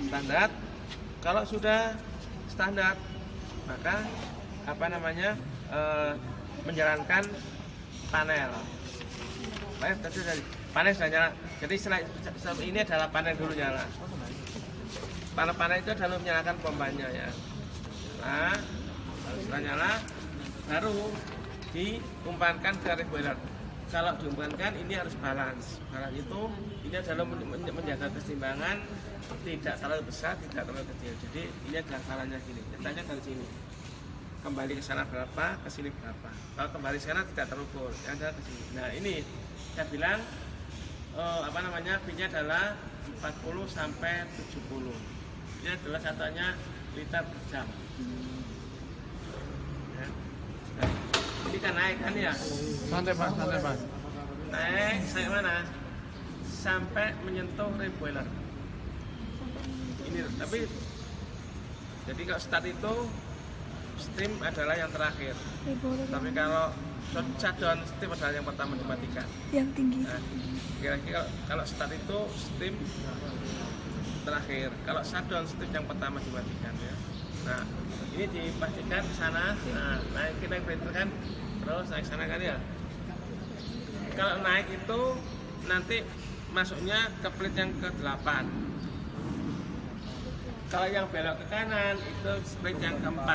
standar. Kalau sudah standar, maka menjalankan panel. Panel sudah nyala. Jadi ini adalah panel dulu nyala. Panel itu adalah menyalakan pompanya ya. Nah, setelah nyala, baru diumpankan ke reguler. Kalau diumpankan ini harus balance. Balance itu ini adalah menjaga keseimbangan, tidak terlalu besar, tidak terlalu kecil. Jadi ini adalah caranya gini. Nyatanya dari sini. Kembali ke sana berapa, ke sini berapa. Kalau kembali ke sana tidak terukur, yang ada ke sini. Nah, ini saya bilang V-nya adalah 40 sampai 70. Ini adalah satuannya liter per jam. Ya. Nah, ini kan naik kan ya? Santai Pak. Naik sampai mana? Sampai menyentuh reboiler. Ini tapi jadi kalau start itu steam adalah yang terakhir. Tapi kalau shutdown steam adalah yang pertama dimatikan. Yang tinggi. Nah, kira-kira kalau start itu steam terakhir. Kalau shutdown steam yang pertama dimatikan ya. Nah, ini dipastikan ke sana. Nah, naik kita kan terus naik sana kan ya. Kalau naik itu nanti masuknya ke plate yang ke-8. Kalau yang belok ke kanan itu plate yang ke-4.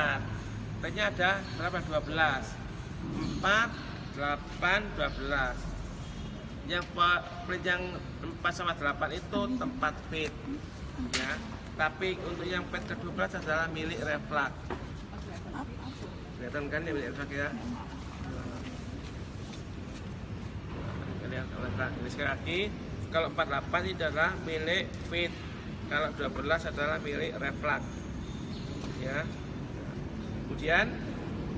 Plate-nya ada berapa? 12. 4, 8, 12. Yang plate yang 4 sama 8 itu tempat feed ya. Tapi untuk yang plate ke-12 adalah milik reflux. Kelihatan kan ya milik reflux ya. Ini sekali lagi, kalau 48 ini adalah milik feed, kalau 12 adalah milik reflux ya. Kemudian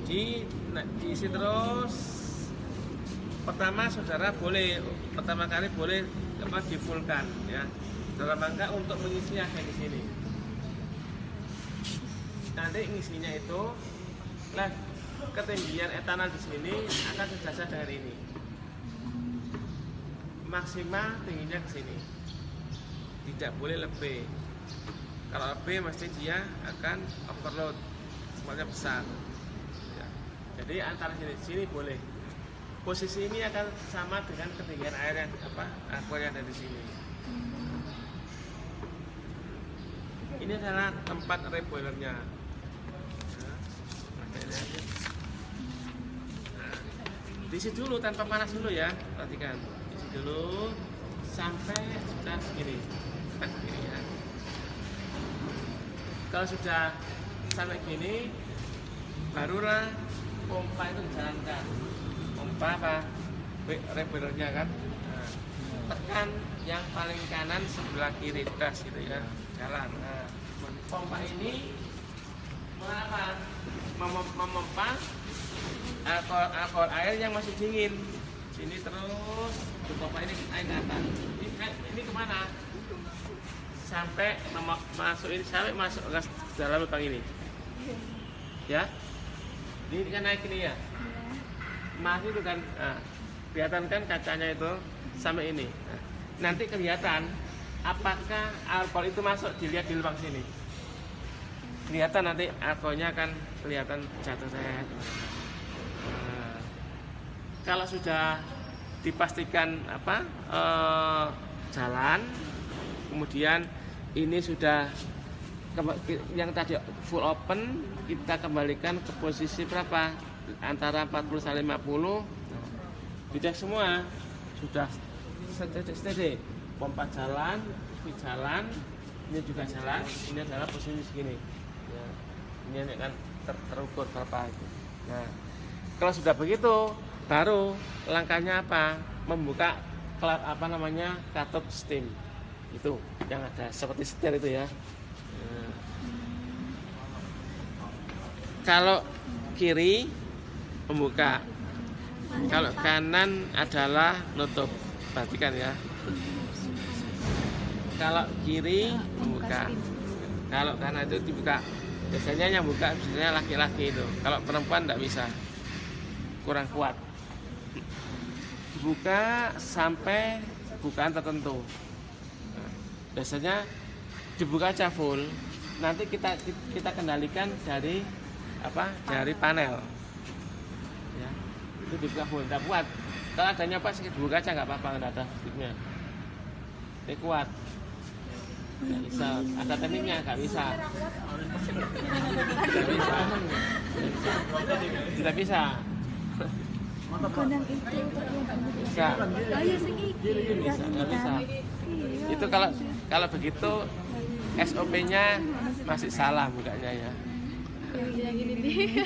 diisi terus. Pertama saudara pertama kali boleh difulkan ya, dalam rangka untuk mengisinya kayak di sini. Nanti ngisinya itu ketinggian etanol di sini akan sejajar dengan ini. Maksimal tingginya ke sini, tidak boleh lebih. Kalau lebih mesti dia akan overload, semuanya besar ya. Jadi antara sini boleh. Posisi ini akan sama dengan ketinggian air yang aqua yang ada di sini. Ini adalah tempat reboilernya. Nah, diisi dulu tanpa panas dulu ya, perhatikan. Dulu sampai sudah segini, ya. Kalau sudah sampai gini, barulah pompa itu dijalankan. Pompa reboilernya kan. Nah, tekan yang paling kanan sebelah kiri, das gitu ya, jalan. Nah, pompa ini memompa alkohol air yang masih dingin. Sini terus pompa ini air ke atas. Ini kemana? Sampai masuk ke dalam lubang ini. Ya. Ini kan naik ini ya. Masih itu kan, kelihatan kan kacanya itu sampai ini. Nah, nanti kelihatan apakah alkohol itu masuk, dilihat di lubang sini. Kelihatan nanti alkoholnya akan kelihatan jatuh saya. Kalau sudah dipastikan jalan, kemudian ini sudah yang tadi full open, kita kembalikan ke posisi berapa? Antara 40 sampai 50. Dicek semua sudah steady. Pompa jalan, ini juga jalan, ini adalah posisi segini. Ya, ini akan terukur berapa itu. Nah, kalau sudah begitu, baru langkahnya membuka katup steam itu yang ada seperti setir itu ya. Nah, kalau kiri membuka, kalau kanan adalah nutup. Perhatikan ya, kalau kiri membuka, kalau kanan itu dibuka. Biasanya yang buka biasanya laki-laki itu, kalau perempuan tidak bisa, kurang kuat. Buka sampai bukaan tertentu. Nah, biasanya dibuka aja full. Nanti kita kendalikan dari apa? Dari panel. Ya. Itu dibuka full, tidak kuat. Kalau adanya pas dibuka aja nggak apa-apa, nggak ada sticknya. Ini kuat. Nggak bisa, ada tekniknya, nggak bisa. Tidak bisa. Tidak bisa. Gondang itu Bisa. oh iya segigi Bisa, nggak bisa. Itu kalau begitu SOP-nya masih salah bukanya ya. yang gini nih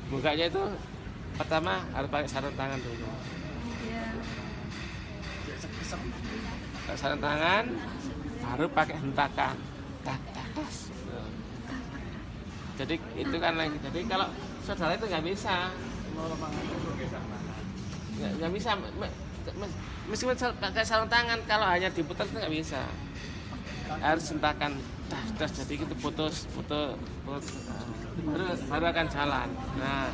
Bukanya itu pertama harus pakai sarung tangan dulu. Pakai sarung tangan, baru pakai hentakan. Tas. Jadi itu kan lagi. Jadi kalau saudara itu nggak bisa. Nggak bisa. Meskipun pakai sarung tangan, kalau hanya diputar itu nggak bisa. Harus hentakan. Das, jadi itu putus. Baru akan jalan. Nah,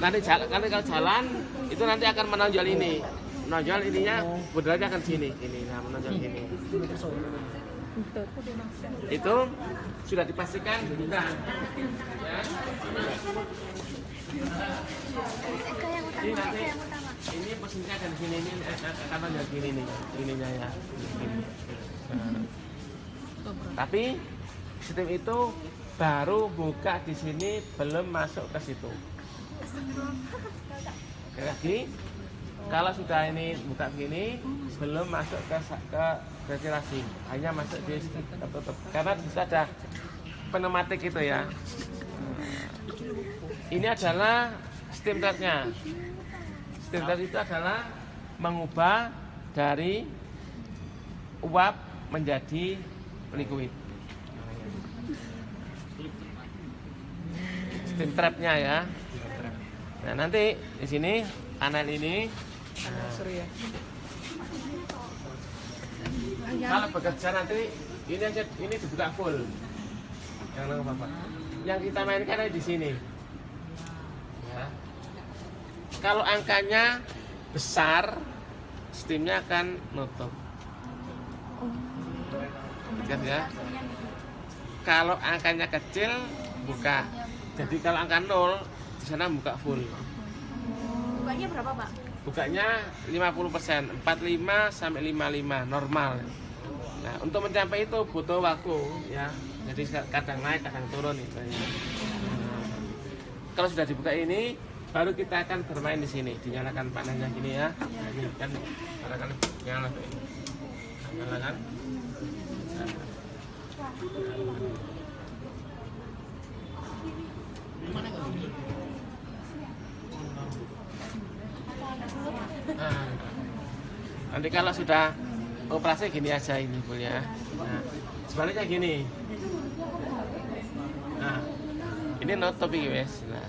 nanti kalau jalan itu nanti akan menonjol ini. Menonjol ininya budalnya akan sini. Ini, nah menonjol ini. Itu sudah dipastikan buka. Ya. Ini nanti ini posisinya akan sini ini akan menonjol gini nih. Ininya ya. Nah. Tapi sistem itu baru buka di sini, belum masuk ke situ. Sekali lagi, kalau sudah ini buka gini, belum masuk ke ventilasi, hanya masuk di tertutup. Karena di situ ada pneumatik itu ya. Ini adalah steam trap-nya. Steam trap itu adalah mengubah dari uap menjadi liquid. Steam trap-nya ya. Nah, nanti di sini panel ini kalau bekerja nanti ini aja ini dibuka full. Jangan apa-apa. Yang kita mainkan ada di sini. Ya. Kalau angkanya besar, steamnya akan nutup. Lihat ya. Kalau angkanya kecil, buka. Jadi kalau angka 0 di sana buka full. bukanya berapa Pak? Bukanya 50%, 45 sampai 55 normal. Nah, untuk mencapai itu butuh waktu ya. Jadi kadang naik, kadang turun itu. Kalau sudah dibuka ini, baru kita akan bermain di sini. Dinyalakan panelnya gini ya. Nah, ini kan barangkali nyala ini. Nyalakan. Nah, nanti kalau sudah operasi gini aja ini Bu ya. Nah, sebaliknya gini. Nah, ini nutup iki wes. Nah.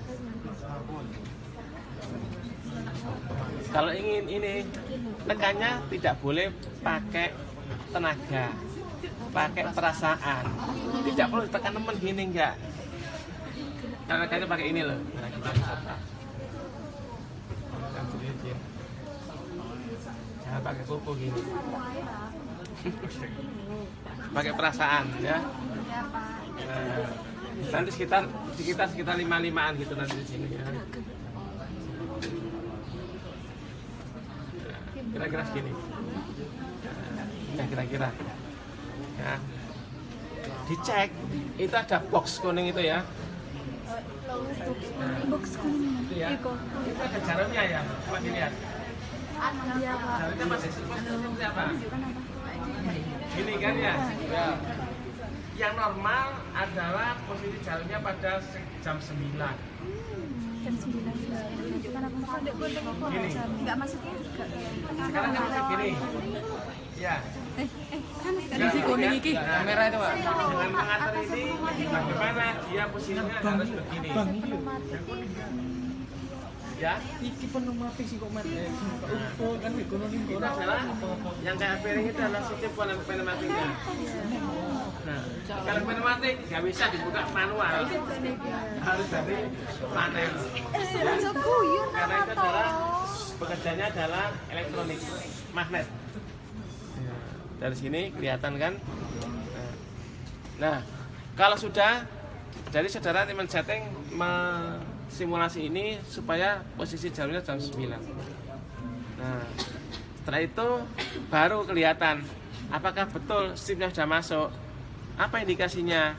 Kalau ingin ini tekannya tidak boleh pakai tenaga, pakai perasaan. Tidak perlu ditekan temen gini enggak. Karena kayaknya pakai ini loh. Nah, kita bisa. Jangan pakai kuku gini. Pakai perasaan ya. Nah, nanti sekitar 5-5an gitu nanti di sini ya. Kira-kira segini. Ya kira-kira. Ya. Dicek itu ada box kuning itu ya. Box kuning Itu ya. Itu ada jarumnya ya. Coba dilihat. iya Pak. Jarumnya masih seperti apa? Gini kan ya. Ya. Yang normal adalah posisi jarumnya pada jam 9. Jam 9 kan aku mau Gini. enggak masuknya Sekarang kan masih gini. Ya. kan Ya, si kuning iki kamera itu Pak. Dengan mengatur ini bagaimana dia posisinya harus begini. Ya. Iki pneumatik sih kok Mat. UFO kan ekonomi Itu adalah yang kayak piring itu adalah sistem pneumatiknya. Nah, kalau pneumatik nggak bisa dibuka manual, harus dari panel. Karena itu adalah pekerjaannya adalah elektronik, magnet. Dari sini kelihatan kan? Nah, Nah, kalau sudah, jadi saudara tim setting simulasi ini supaya posisi jalurnya jam 9. Nah, setelah itu baru kelihatan apakah betul SIM-nya sudah masuk. Apa indikasinya?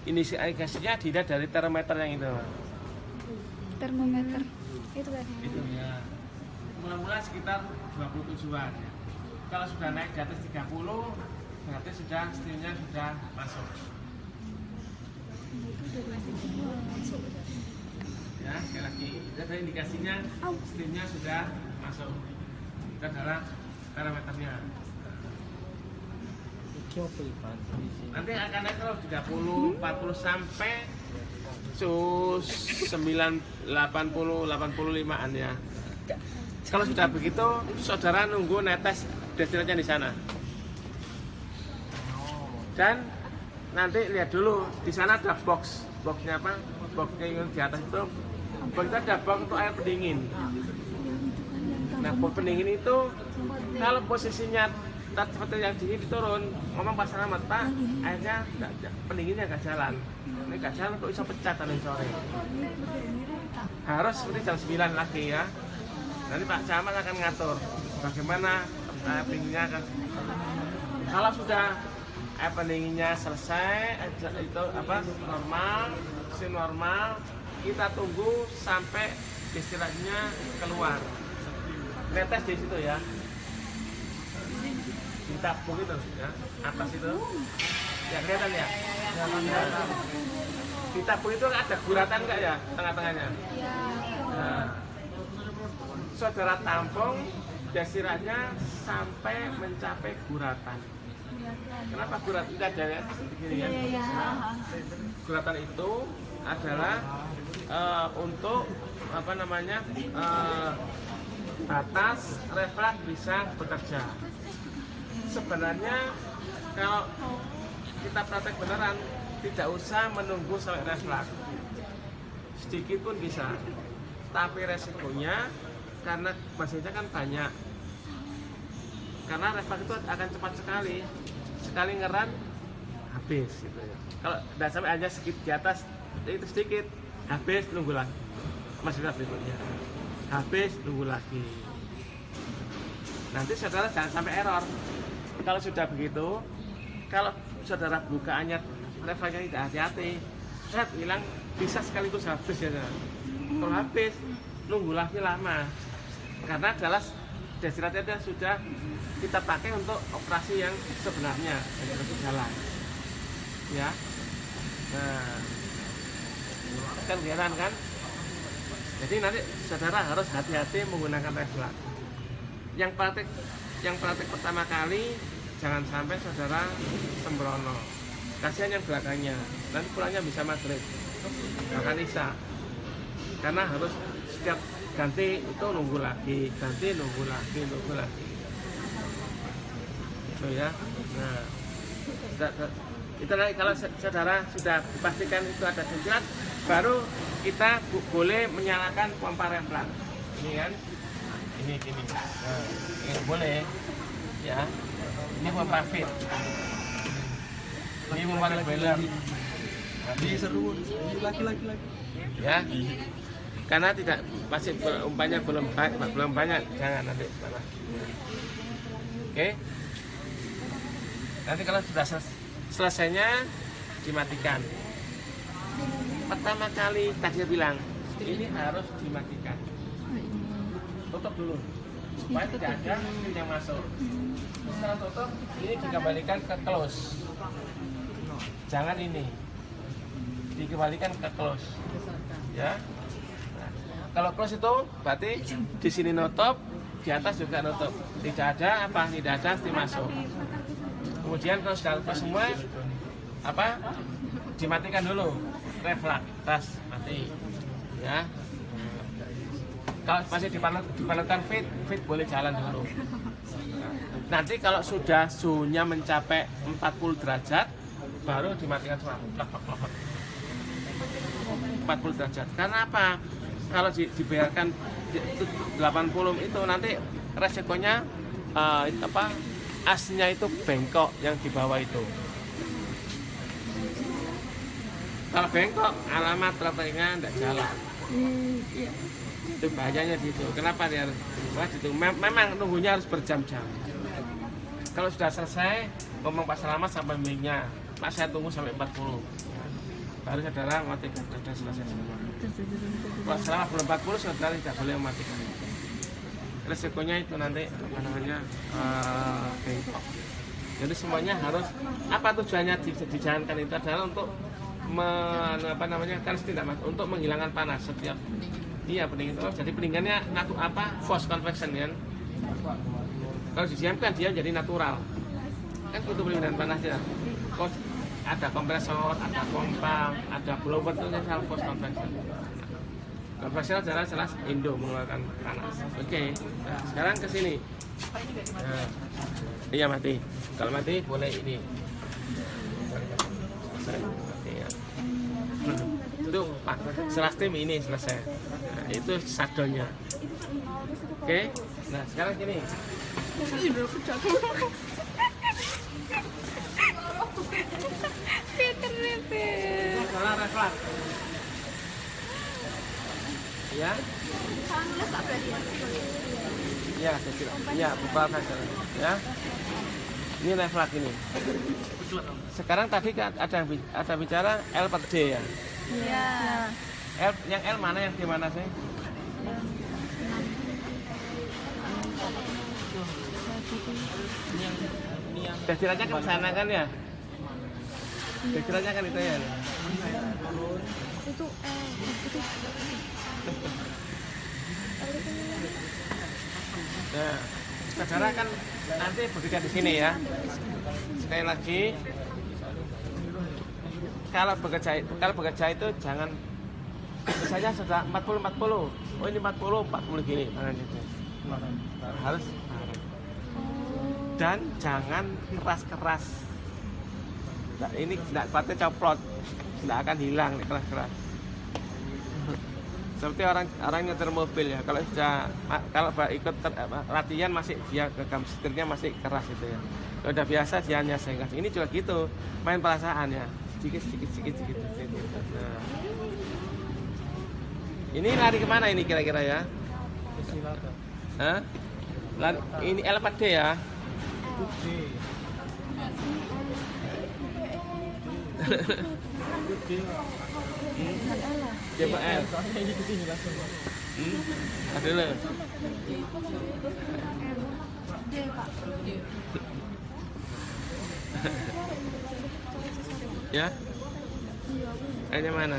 Indikasinya dilihat dari termometer yang itu. Termometer itu kan. Itu ya. Mula-mula sekitar 27-an. Kalau sudah naik di atas 30, berarti sudah SIM-nya sudah masuk. Ya, sekali lagi, itu ada indikasinya SIM-nya sudah masuk. Itu adalah parameternya. Nanti akan naik kalau 30, 40 sampai 9, 80, 85-an ya. Kalau sudah begitu, saudara nunggu netes destinasinya di sana. Dan nanti lihat dulu di sana ada boxnya apa? Boxnya yang di atas itu, box itu ada box untuk air pendingin. Nah, box pendingin itu kalau posisinya seperti yang dingin diturun, ngomong pasang amat Pak, airnya pendinginnya nggak jalan. Ini nggak jalan kok bisa pecah tadi sore. Harus seperti jam 9 lagi ya. Nanti Pak Camat akan ngatur bagaimana air pendinginnya akan. Kalau sudah air pendinginnya selesai, itu apa normal, normal, kita tunggu sampai destilasinya keluar. Netes di situ ya. Ditapung itu ya, atas itu. Ya kelihatan ya. Ditapung itu ada guratan enggak ya tengah-tengahnya? Nah, saudara tampung destilasinya sampai mencapai guratan. Kenapa guratan itu ada ya? Begini ya. Guratan itu adalah untuk apa namanya batas refleks bisa bekerja. Sebenarnya kalau kita praktek beneran tidak usah menunggu sampai refleks, sedikit pun bisa. Tapi resikonya karena mesinnya kan banyak. Karena refleks itu akan cepat sekali ngeran habis gitu ya. Kalau tidak sampai aja sedikit di atas itu sedikit habis, nunggu lagi masih berikutnya habis, nunggu lagi. Nanti saudara jangan sampai error. Kalau sudah begitu, kalau saudara bukaannya refleksnya tidak hati-hati, set hilang bisa sekaligus habis ya. Kalau habis nunggu lagi lama karena adalah destilasinya sudah kita pakai untuk operasi yang sebenarnya yang harus jalan ya. Nah, kan kelihatan kan, jadi nanti saudara harus hati-hati menggunakan refleks. Yang praktek pertama kali jangan sampai saudara sembrono, kasihan yang belakangnya, nanti pulangnya bisa maghrib bahkan isya, karena harus setiap ganti itu nunggu lagi itu ya. Nah, itu nanti kalau saudara sudah dipastikan itu ada sentilan, baru kita boleh menyalakan pompa refleks ini kan, ini nah, ini boleh ya. Ini pompa fit, ini pompa boiler. Ini seru, laki-laki Ya, karena tidak masih umpanya belum banyak, jangan nanti mana. Oke. Nanti kalau sudah selesainya dimatikan. Pertama kali tadi dia bilang ini harus dimatikan. Tutup dulu supaya tidak ada yang masuk. Setelah tutup, ini dikembalikan ke close. Jangan ini dikembalikan ke close ya. Nah, kalau close itu berarti di sini nutup, di atas juga nutup, tidak ada steam masuk. Kemudian kalau sudah lepas semua dimatikan dulu refleks, tas mati ya. Kalau masih dipanaskan fit boleh jalan dulu. Nanti kalau sudah suhunya mencapai 40 derajat baru dimatikan semua. 40 derajat. Karena apa? Kalau dibiarkan 80 itu nanti resikonya asnya itu bengkok yang di bawah itu. Kalau bengkok, alamat trateknya tidak jalan. Iya. Itu bahayanya di situ. Kenapa dia harus? Wah, itu memang nunggunya harus berjam-jam. Kalau sudah selesai, ngomong pas alamat sampai miliknya, Pak saya tunggu sampai 40. Baru saudara matikan, sudah selesai semua. Kalau selama belum 40, saudara tidak boleh mematikan. Resikonya itu nanti apa namanya bengkok. Jadi semuanya harus apa tujuannya dijalankan itu adalah untuk apa namanya kan tidak untuk menghilangkan panas setiap pendingin itu. Jadi pendinginnya force convection kan. Kalau didiamkan dia jadi natural. Kan itu pendinginan panasnya. Ada kompresor, ada pompa, ada blower itu yang force convection. Konvensional jelas Indo mengeluarkan panas. Oke. Nah, sekarang ke sini. Nah, iya mati. Kalau mati boleh ini. Mati ya. Itu Pak, selastim ini selesai. Nah, itu sadonya. Oke. Nah, sekarang gini. Salah refleks. Ya. Ya, ya, beberapa saja. Ya. Ini refleks ini. Sekarang tadi ada bicara L per D ya. Iya. Yang L mana yang di mana sih? Desirannya kan sana kan ya? Desirannya kan itu ya? Itu Nah, saudara kan nanti bekerja di sini ya. Sekali lagi, kalau bekerja itu jangan misalnya sudah 40. Oh ini 40 gini tangan itu. Harus dan jangan keras-keras. Nah, ini tidak kuatnya coplot, tidak akan hilang keras-keras. Seperti orang nyetir mobil ya, kalau ikut latihan masih dia gegam setirnya masih keras itu ya. Kalau udah biasa dia hanya senggas. Ini juga gitu, main perasaan ya, sedikit. Nah. Ini lari kemana ini kira-kira ya? Hah? Ini L per D ya? Coba L. Ada dulu. Ya? L-nya mana?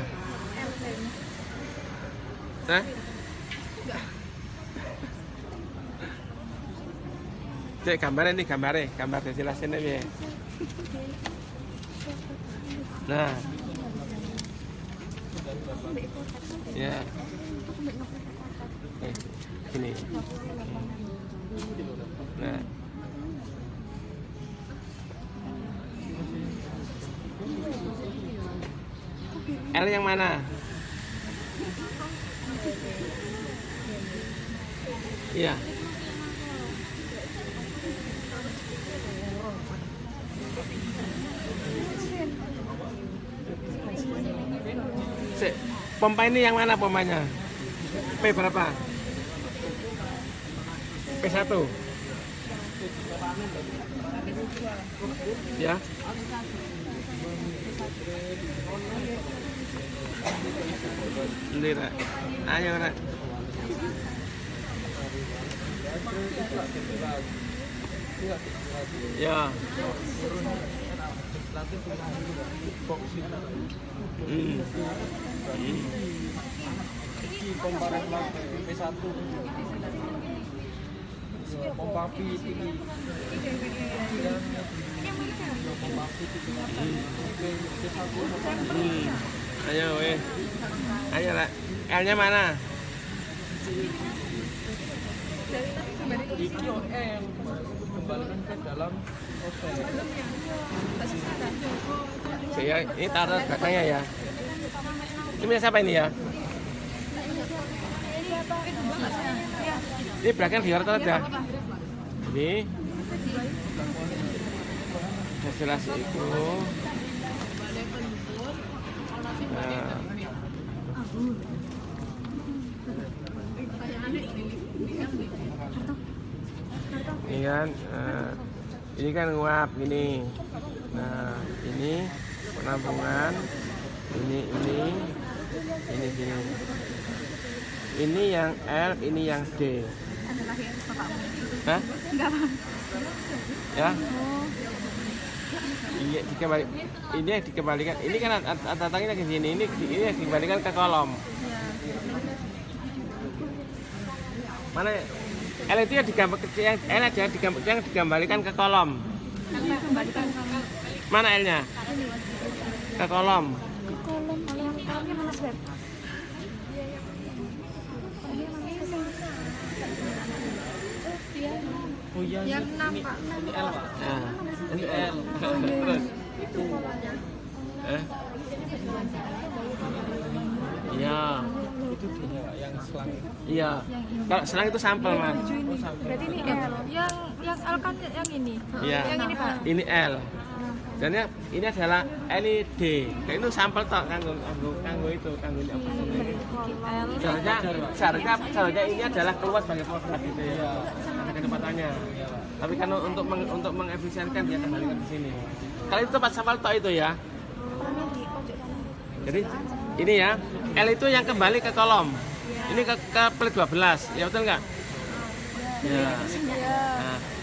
Hah? Cek gambar dijelasin aja. Nah. Ya. Ini. Nah. L yang mana? Iya. Pompa ini yang mana pompanya? P berapa? P1. Ya. Ini Rek. Ayo Rek. Ya. Pompa refleks P1 pompa V tinggi pompa V tinggi P1 Ayo weh. Ayo Rek. L-nya mana? iki M kembalikan ke dalam proses. Saya ini taruh belakangnya ya. Ini punya siapa ini ya? Ini belakang di atas aja. Ini jelas itu. kemudian ini kan nguap gini. Nah ini penampungan, ini gini. Ini yang L, ini yang D. Adalah yang bapakmu. Hah? Enggak paham. Ya? Oh, Iya, ini dikembalikan. Ini kan tatangnya ke sini. Ini dikembalikan ke kolom. Mana L itu yang dikembalikan ke kolom. yang kembalikan kamu Mana L-nya? Ke kolom. ke kolom kolomnya mana swab? Oh iya, Yang ini 6 Pak. ini L Pak. Nah, Ini L. terus. Iya. Itu dia Pak, yang selang. Iya. Kalau selang itu sampel, Mas. Berarti ini L. Yang L kan yang ini. Iya. Yang ini Pak. Ini L. Dan ini adalah LED. Nah, itu sampel tok kanggo itu, kanggo apa? L. Seharusnya ini adalah keluar sebagai produk gitu ya. Ada kedepatannya. Tapi kan untuk mengefisienkan dia kembalikan ke sini. Kalau itu tempat sampel tok itu ya. Jadi ini ya, L itu yang kembali ke kolom. Ini ke pelit 12. Ya betul nggak? Ya. Nah.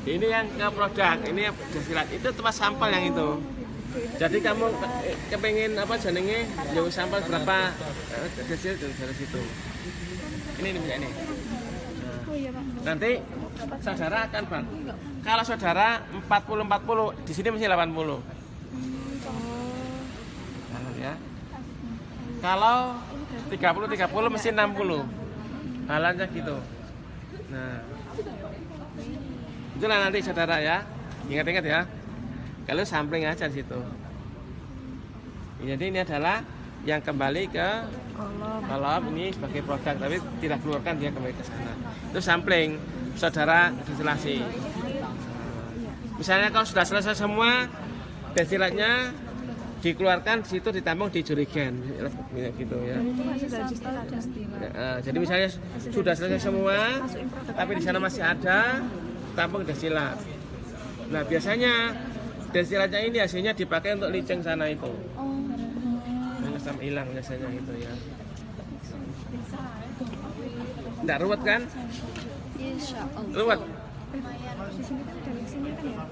Ini yang ke produk, ini yang desilat. Itu tempat sampel yang itu. Jadi kamu kepengen apa jenenge? Jauh sampel berapa desil dari situ. Ini ini. Oh iya Pak. Nanti saudara akan bang. Kalau saudara 40 di sini mesti 80. Nah, ya. Kalau 30 mesti 60. Halannya gitu. Nah. Itulah nanti saudara ya. Ingat-ingat ya. Kalau sampling aja di situ. Jadi ini adalah yang kembali ke kolom ini sebagai produk, tapi tidak keluarkan dia kembali ke sana. Itu sampling, saudara destilasi. Misalnya kalau sudah selesai semua destilatnya dikeluarkan, di situ ditampung di jerigen, gitu ya. Jadi misalnya sudah selesai semua, tapi di sana masih ada, tampung destilat. Nah biasanya destilatnya ini hasilnya dipakai untuk liceng sana itu. Sampai hilang biasanya gitu ya. Nggak ruwet kan? Insya Allah. Ruwet. Di sini kan ada mixingnya kan ya?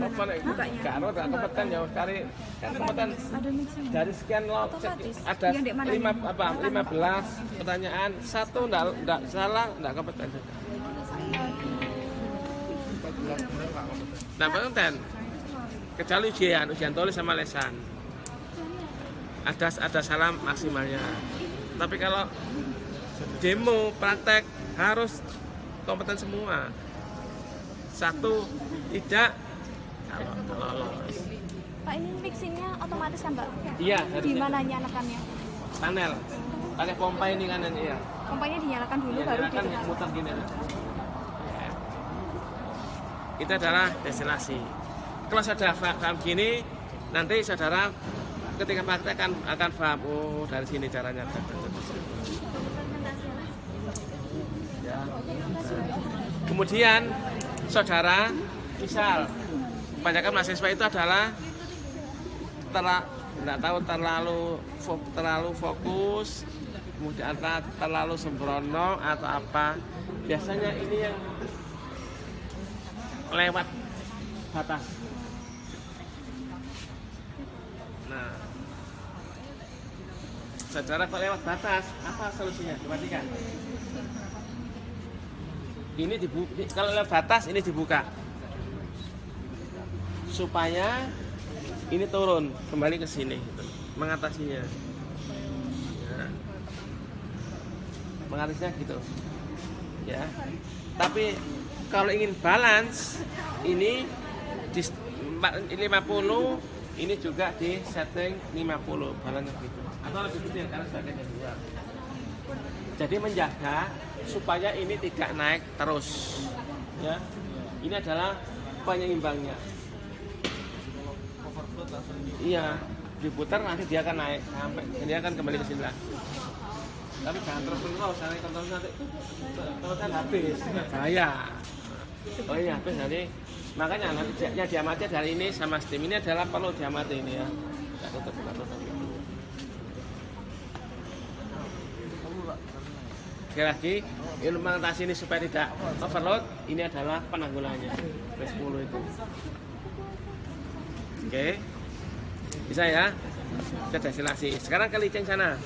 Apa nih? Nggak ruwet, nggak kompeten ya. Cari kan kompeten Ada mixing. dari sekian lot Otomatis. ada Yang di mana? 15 pertanyaan, satu nggak salah, nggak kompeten. Nah, kompeten. Kecuali ujian tulis sama lesan. Ada salah maksimalnya. Tapi kalau demo praktek harus kompeten semua. Satu tidak kalau lolos. Pak ini mixingnya otomatis kan Pak? Iya, Di mana nyalakannya? panel. Pakai pompa ini kan ya. Pompanya dinyalakan dulu Iya, baru kan ditekan. muter gini. Ya. Itu adalah destilasi. Kalau sudah paham gini, nanti saudara ketika praktek akan paham, oh dari sini caranya. Ya. Kemudian saudara, misal kebanyakan mahasiswa itu adalah tidak tahu terlalu fokus, kemudian terlalu sembrono atau apa. Biasanya ini yang lewat batas. Nah, saudara kalau lewat batas, apa solusinya? Perhatikan. Ini dibuka, kalau lewat batas ini dibuka supaya ini turun kembali ke sini, gitu. Mengatasinya. Ya. Mengatasinya gitu. Ya. Tapi kalau ingin balance, ini di 50, ini juga di setting 50, balance gitu. Atau lebih kecil karena sebagainya dua. Jadi menjaga supaya ini tidak naik terus. Ya. Ini adalah penyeimbangnya. Iya, diputar nanti dia akan naik sampai dia akan kembali ke sini lagi. Tapi jangan terus menerus, nanti kan habis, bahaya. Oh iya, habis nanti. Makanya nanti yang diamati dari ini sama stem ini adalah perlu diamati ini ya. Kita tutup. Sekali lagi, implementasi ini supaya tidak overload, ini adalah penanggulangannya V10 itu. Oke, bisa ya? Kita desilasi. Sekarang ke licin sana.